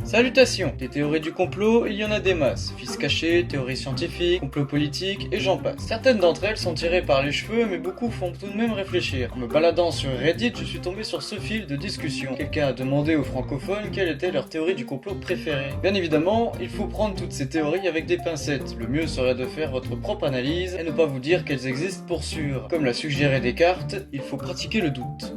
Salutations! Des théories du complot, il y en a des masses. Fils cachés, théories scientifiques, complots politiques, et j'en passe. Certaines d'entre elles sont tirées par les cheveux, mais beaucoup font tout de même réfléchir. En me baladant sur Reddit, je suis tombé sur ce fil de discussion. Quelqu'un a demandé aux francophones quelle était leur théorie du complot préférée. Bien évidemment, il faut prendre toutes ces théories avec des pincettes. Le mieux serait de faire votre propre analyse et ne pas vous dire qu'elles existent pour sûr. Comme l'a suggéré Descartes, il faut pratiquer le doute.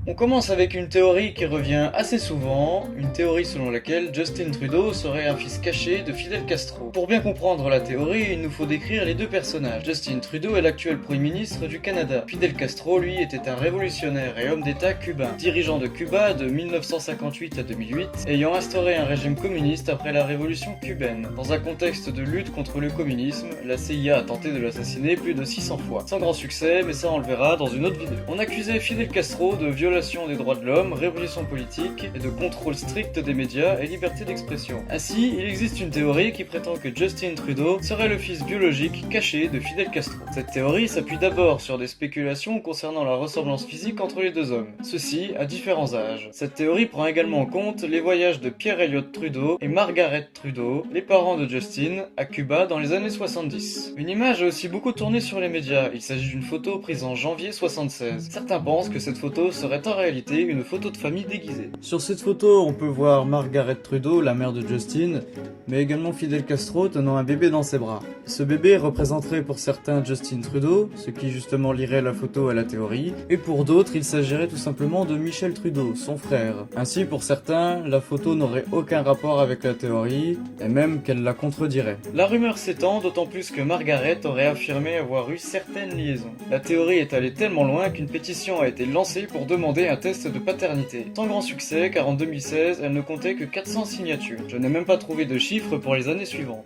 On commence avec une théorie qui revient assez souvent, une théorie selon laquelle Justin Trudeau serait un fils caché de Fidel Castro. Pour bien comprendre la théorie, il nous faut décrire les deux personnages. Justin Trudeau est l'actuel Premier ministre du Canada. Fidel Castro, lui, était un révolutionnaire et homme d'État cubain, dirigeant de Cuba de 1958 à 2008, ayant instauré un régime communiste après la révolution cubaine. Dans un contexte de lutte contre le communisme, la CIA a tenté de l'assassiner plus de 600 fois. Sans grand succès, mais ça on le verra dans une autre vidéo. On accusait Fidel Castro de violation des droits de l'homme, révolution politique et de contrôle strict des médias et liberté d'expression. Ainsi, il existe une théorie qui prétend que Justin Trudeau serait le fils biologique caché de Fidel Castro. Cette théorie s'appuie d'abord sur des spéculations concernant la ressemblance physique entre les deux hommes, ceci à différents âges. Cette théorie prend également en compte les voyages de Pierre Elliott Trudeau et Margaret Trudeau, les parents de Justin, à Cuba dans les années 70. Une image a aussi beaucoup tourné sur les médias, il s'agit d'une photo prise en janvier 76. Certains pensent que cette photo serait en réalité une photo de famille déguisée. Sur cette photo, on peut voir Margaret Trudeau, la mère de Justin, mais également Fidel Castro tenant un bébé dans ses bras. Ce bébé représenterait pour certains Justin Trudeau, ce qui justement lierait la photo à la théorie, et pour d'autres, il s'agirait tout simplement de Michel Trudeau, son frère. Ainsi, pour certains, la photo n'aurait aucun rapport avec la théorie, et même qu'elle la contredirait. La rumeur s'étend, d'autant plus que Margaret aurait affirmé avoir eu certaines liaisons. La théorie est allée tellement loin qu'une pétition a été lancée pour demander un test de paternité. Sans grand succès, car en 2016, elle ne comptait que 400 signatures. Je n'ai même pas trouvé de chiffres pour les années suivantes.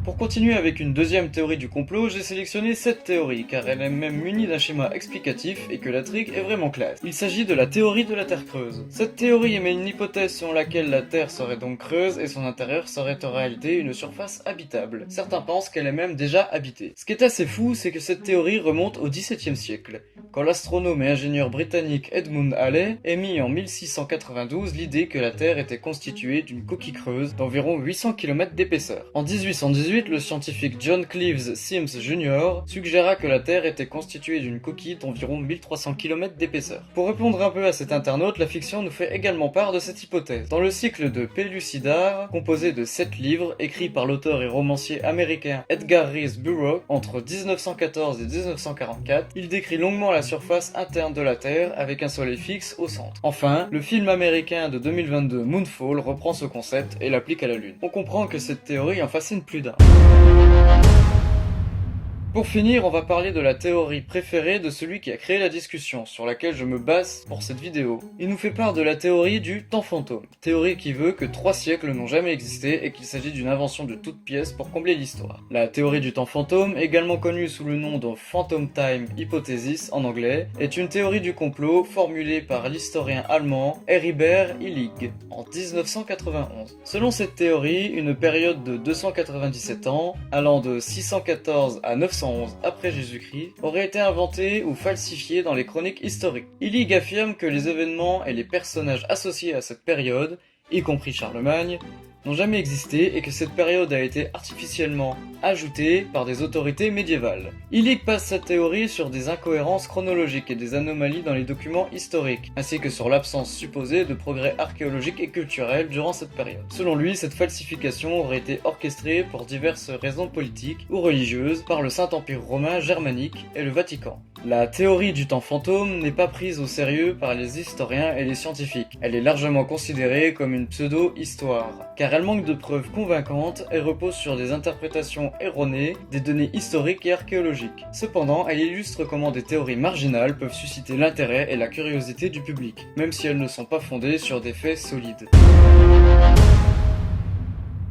Pour continuer avec une deuxième théorie du complot, j'ai sélectionné cette théorie, car elle est même munie d'un schéma explicatif et que la trick est vraiment classe. Il s'agit de la théorie de la Terre creuse. Cette théorie émet une hypothèse selon laquelle la Terre serait donc creuse et son intérieur serait en réalité une surface habitable. Certains pensent qu'elle est même déjà habitée. Ce qui est assez fou, c'est que cette théorie remonte au XVIIe siècle, quand l'astronome et ingénieur britannique Edmund Halley émit en 1692 l'idée que la Terre était constituée d'une coquille creuse d'environ 800 km d'épaisseur. En 1818, le scientifique John Cleves Sims Jr. suggéra que la Terre était constituée d'une coquille d'environ 1300 km d'épaisseur. Pour répondre un peu à cet internaute, la fiction nous fait également part de cette hypothèse. Dans le cycle de Pellucidar, composé de 7 livres, écrits par l'auteur et romancier américain Edgar Rice Burroughs entre 1914 et 1944, il décrit longuement la surface interne de la Terre avec un soleil fixe au centre. Enfin, le film américain de 2022 Moonfall reprend ce concept et l'applique à la Lune. On comprend que cette théorie en fascine plus d'un. Pour finir, on va parler de la théorie préférée de celui qui a créé la discussion, sur laquelle je me base pour cette vidéo. Il nous fait part de la théorie du temps fantôme. Théorie qui veut que 3 siècles n'ont jamais existé et qu'il s'agit d'une invention de toute pièce pour combler l'histoire. La théorie du temps fantôme, également connue sous le nom de Phantom Time Hypothesis en anglais, est une théorie du complot formulée par l'historien allemand Heribert Illig en 1991. Selon cette théorie, une période de 297 ans, allant de 614 à 911 après Jésus-Christ, aurait été inventée ou falsifiée dans les chroniques historiques. Illig affirme que les événements et les personnages associés à cette période, y compris Charlemagne, n'ont jamais existé et que cette période a été artificiellement ajoutée par des autorités médiévales. Illig base sa théorie sur des incohérences chronologiques et des anomalies dans les documents historiques, ainsi que sur l'absence supposée de progrès archéologiques et culturels durant cette période. Selon lui, cette falsification aurait été orchestrée pour diverses raisons politiques ou religieuses par le Saint-Empire romain germanique et le Vatican. La théorie du temps fantôme n'est pas prise au sérieux par les historiens et les scientifiques. Elle est largement considérée comme une pseudo-histoire, car elle manque de preuves convaincantes et repose sur des interprétations erronées des données historiques et archéologiques. Cependant, elle illustre comment des théories marginales peuvent susciter l'intérêt et la curiosité du public, même si elles ne sont pas fondées sur des faits solides.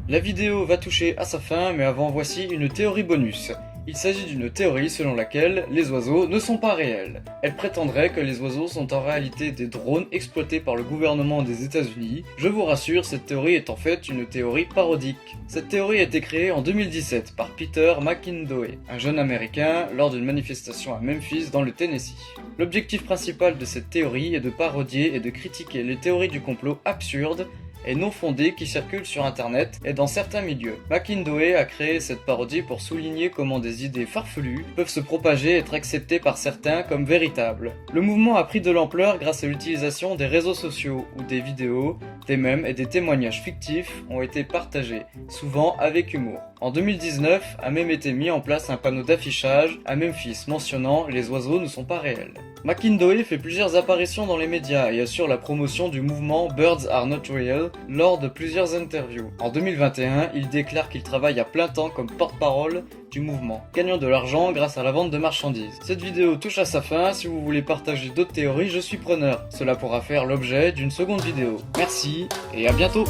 La vidéo va toucher à sa fin, mais avant voici une théorie bonus. Il s'agit d'une théorie selon laquelle les oiseaux ne sont pas réels. Elle prétendrait que les oiseaux sont en réalité des drones exploités par le gouvernement des États-Unis. Je vous rassure, cette théorie est en fait une théorie parodique. Cette théorie a été créée en 2017 par Peter McIndoe, un jeune américain, lors d'une manifestation à Memphis dans le Tennessee. L'objectif principal de cette théorie est de parodier et de critiquer les théories du complot absurdes et non fondées qui circulent sur internet et dans certains milieux. McIndoe a créé cette parodie pour souligner comment des idées farfelues peuvent se propager et être acceptées par certains comme véritables. Le mouvement a pris de l'ampleur grâce à l'utilisation des réseaux sociaux où des vidéos, des mèmes et des témoignages fictifs ont été partagés, souvent avec humour. En 2019 a même été mis en place un panneau d'affichage à Memphis mentionnant « Les oiseaux ne sont pas réels ». McIndoe fait plusieurs apparitions dans les médias et assure la promotion du mouvement Birds Are Not Real lors de plusieurs interviews. En 2021, il déclare qu'il travaille à plein temps comme porte-parole du mouvement, gagnant de l'argent grâce à la vente de marchandises. Cette vidéo touche à sa fin, si vous voulez partager d'autres théories, je suis preneur. Cela pourra faire l'objet d'une seconde vidéo. Merci et à bientôt.